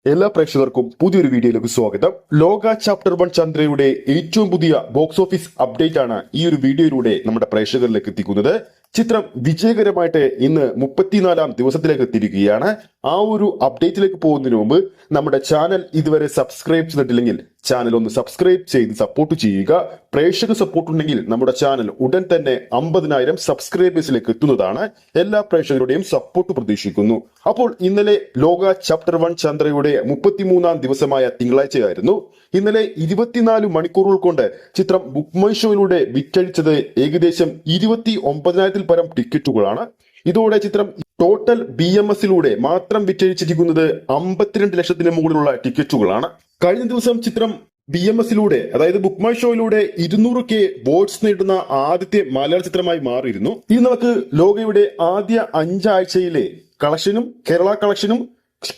എല്ലാ പ്രേക്ഷകർക്കും പുതിയൊരു വീഡിയോയിലേക്ക് സ്വാഗതം. ലോക ചാപ്റ്റർ 1 ചന്ദ്രയുടെ ഏറ്റവും പുതിയ ബോക്സ് ഓഫീസ് അപ്ഡേറ്റ് ആണ് ഈ ഒരു വീഡിയോയിലൂടെ നമ്മുടെ പ്രേക്ഷകരിലേക്ക് എത്തിക്കുന്നത്. ചിത്രം വിജയകരമായിട്ട് ഇന്ന് 34ാം ദിവസത്തിലേക്ക് എത്തിയിരിക്കുകയാണ്. ആ ഒരു അപ്ഡേറ്റിലേക്ക് പോകുന്നതിന് മുമ്പ് നമ്മുടെ ചാനൽ ഇതുവരെ സബ്സ്ക്രൈബ് ചെയ്തിട്ടില്ലെങ്കിൽ ചാനൽ ഒന്ന് സബ്സ്ക്രൈബ് ചെയ്ത് സപ്പോർട്ട് ചെയ്യുക. പ്രേക്ഷക സപ്പോർട്ട് ഉണ്ടെങ്കിൽ നമ്മുടെ ചാനൽ ഉടൻ തന്നെ 50,000 സബ്സ്ക്രൈബേഴ്സിലേക്ക് എത്തുന്നതാണ്. എല്ലാ പ്രേക്ഷകരുടെയും സപ്പോർട്ട് പ്രതീക്ഷിക്കുന്നു. അപ്പോൾ ഇന്നലെ ലോക ചാപ്റ്റർ 1 ചന്ദ്രയുടെ 33ാം ദിവസമായ തിങ്കളാഴ്ചയായിരുന്നു. ഇന്നലെ 24 മണിക്കൂറുകൾ കൊണ്ട് ചിത്രം ബുക്ക് മൈ ഷോയിലൂടെ വിറ്റഴിച്ചത് ഏകദേശം 29,000-ൽ പരം ടിക്കറ്റുകളാണ്. ഇതോടെ ചിത്രം ടോട്ടൽ BMSലൂടെ മാത്രം വിറ്റഴിച്ചിരിക്കുന്നത് 52 ലക്ഷത്തിന് മുകളിലുള്ള ടിക്കറ്റുകളാണ്. കഴിഞ്ഞ ദിവസം ചിത്രം BMSലൂടെ അതായത് ബുക്ക് മൈ ഷോയിലൂടെ 200K വോട്ട്സ് നേടുന്ന ആദ്യത്തെ മലയാള ചിത്രമായി മാറിയിരുന്നു. ഇനി നമുക്ക് ലോകയുടെ ആദ്യ 5 ആഴ്ചയിലെ കളക്ഷനും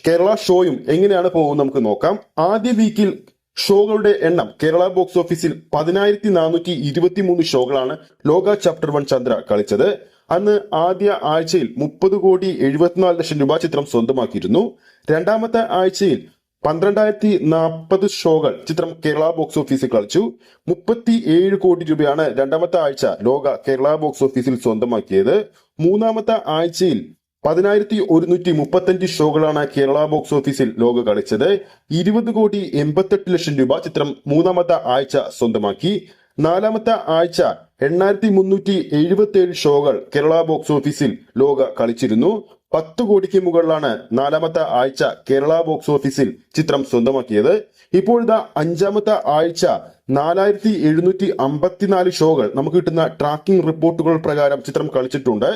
കേരള ഷോയും എങ്ങനെയാണ് പോകുന്നത് നമുക്ക് നോക്കാം. ആദ്യ വീക്കിൽ ഷോകളുടെ എണ്ണം കേരള ബോക്സ് ഓഫീസിൽ 10,423 ഷോകളാണ് ലോക ചാപ്റ്റർ 1 ചന്ദ്ര കളിച്ചത്. അന്ന് ആദ്യ ആഴ്ചയിൽ 30,74 ലക്ഷം രൂപ ചിത്രം സ്വന്തമാക്കിയിരുന്നു. രണ്ടാമത്തെ ആഴ്ചയിൽ 12,040 ഷോകൾ ചിത്രം കേരള ബോക്സ് ഓഫീസിൽ കളിച്ചു. 37 കോടി രൂപയാണ് രണ്ടാമത്തെ ആഴ്ച ലോക കേരള ബോക്സ് ഓഫീസിൽ സ്വന്തമാക്കിയത്. മൂന്നാമത്തെ ആഴ്ചയിൽ 10,135 ഷോകളാണ് കേരള ബോക്സ് ഓഫീസിൽ ലോക കളിച്ചത്. 20,88 ലക്ഷം രൂപ ചിത്രം മൂന്നാമത്തെ ആഴ്ച സ്വന്തമാക്കി. നാലാമത്തെ ആഴ്ച 8,377 ഷോകൾ കേരള ബോക്സ് ഓഫീസിൽ ലോക കളിച്ചിരുന്നു. 10 കോടിക്ക് മുകളിലാണ് നാലാമത്തെ ആഴ്ച കേരള ബോക്സ് ഓഫീസിൽ ചിത്രം സ്വന്തമാക്കിയത്. ഇപ്പോഴത്തെ അഞ്ചാമത്തെ ആഴ്ച 4,754 ഷോകൾ നമുക്ക് കിട്ടുന്ന ട്രാക്കിംഗ് റിപ്പോർട്ടുകൾ പ്രകാരം ചിത്രം കളിച്ചിട്ടുണ്ട്.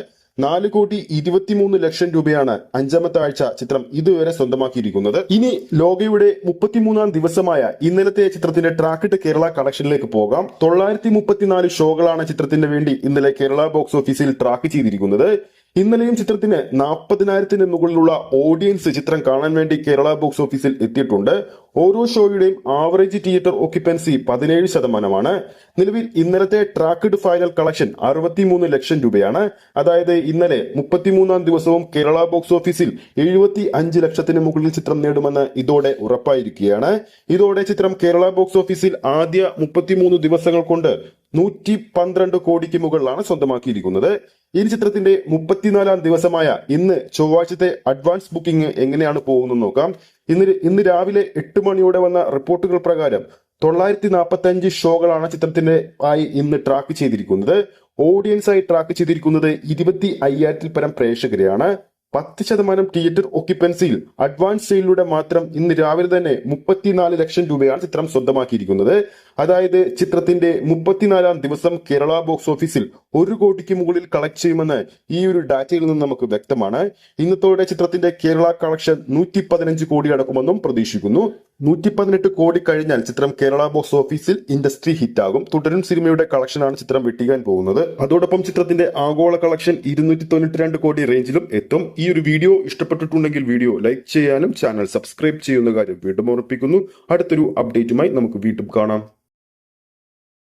4,23 ലക്ഷം രൂപയാണ് അഞ്ചാമത്തെ ആഴ്ച ചിത്രം ഇതുവരെ സ്വന്തമാക്കിയിരിക്കുന്നത്. ഇനി ലോകയുടെ 33ാം ദിവസമായ ഇന്നലത്തെ ചിത്രത്തിന്റെ ട്രാക്കിട്ട് കേരള കളക്ഷനിലേക്ക് പോകാം. 934 ഷോകളാണ് ചിത്രത്തിന് വേണ്ടി ഇന്നലെ കേരള ബോക്സ് ഓഫീസിൽ ട്രാക്ക് ചെയ്തിരിക്കുന്നത്. ഇന്നലെയും ചിത്രത്തിന് 40,000-ന് മുകളിലുള്ള ഓഡിയൻസ് ചിത്രം കാണാൻ വേണ്ടി കേരള ബോക്സ് ഓഫീസിൽ എത്തിയിട്ടുണ്ട്. ഓരോ ഷോയുടെയും ആവറേജ് തിയേറ്റർ ഓക്യുപ്പൻസി 17%. നിലവിൽ ഇന്നലത്തെ ട്രാക്ക്ഡ് ഫൈനൽ കളക്ഷൻ 63 ലക്ഷം രൂപയാണ്. അതായത് ഇന്നലെ 33ാം ദിവസവും കേരള ബോക്സ് ഓഫീസിൽ 75 ലക്ഷത്തിന് മുകളിൽ ചിത്രം നേടുമെന്ന് ഇതോടെ ഉറപ്പായിരിക്കുകയാണ്. ഇതോടെ ചിത്രം കേരള ബോക്സ് ഓഫീസിൽ ആദ്യ 33 ദിവസങ്ങൾ കൊണ്ട് 112 കോടിക്ക് മുകളിലാണ് സ്വന്തമാക്കിയിരിക്കുന്നത്. ഈ ചിത്രത്തിന്റെ 34ാം ദിവസമായ ഇന്ന് ചൊവ്വാഴ്ചത്തെ അഡ്വാൻസ് ബുക്കിംഗ് എങ്ങനെയാണ് പോകുന്നത് നോക്കാം. ഇന്ന് രാവിലെ 8 മണിയോടെ വന്ന റിപ്പോർട്ടുകൾ പ്രകാരം 945 ഷോകളാണ് ചിത്രത്തിന്റെ ആയി ഇന്ന് ട്രാക്ക് ചെയ്തിരിക്കുന്നത്. ഓഡിയൻസ് ആയി ട്രാക്ക് ചെയ്തിരിക്കുന്നത് 25,000-ൽ പരം പ്രേക്ഷകരെയാണ്. 10% തിയേറ്റർ ഓക്യുപ്പൻസിയിൽ അഡ്വാൻസ് സെയിലിലൂടെ മാത്രം ഇന്ന് രാവിലെ തന്നെ 34 ലക്ഷം രൂപയാണ് ചിത്രം സ്വന്തമാക്കിയിരിക്കുന്നത്. അതായത് ചിത്രത്തിന്റെ 34ാം ദിവസം കേരള ബോക്സ് ഓഫീസിൽ 1 കോടിക്ക് മുകളിൽ കളക്ട് ചെയ്യുമെന്ന് ഈ ഒരു ഡാറ്റയിൽ നിന്ന് നമുക്ക് വ്യക്തമാണ്. ഇന്നത്തോടെ ചിത്രത്തിന്റെ കേരള കളക്ഷൻ 115 കോടി അടക്കുമെന്നും പ്രതീക്ഷിക്കുന്നു. 118 കോടി കഴിഞ്ഞാൽ ചിത്രം കേരള ബോക്സ് ഓഫീസിൽ ഇൻഡസ്ട്രി ഹിറ്റാകും. തുടരും സിനിമയുടെ കളക്ഷനാണ് ചിത്രം വെട്ടിക്കാൻ പോകുന്നത്. അതോടൊപ്പം ചിത്രത്തിന്റെ ആഗോള കളക്ഷൻ 292 കോടി റേഞ്ചിലും എത്തും. ഈ ഒരു വീഡിയോ ഇഷ്ടപ്പെട്ടിട്ടുണ്ടെങ്കിൽ വീഡിയോ ലൈക്ക് ചെയ്യാനും ചാനൽ സബ്സ്ക്രൈബ് ചെയ്യുന്ന കാര്യം വീണ്ടും ഓർമ്മിപ്പിക്കുന്നു. അടുത്തൊരു അപ്ഡേറ്റുമായി നമുക്ക് വീണ്ടും കാണാം.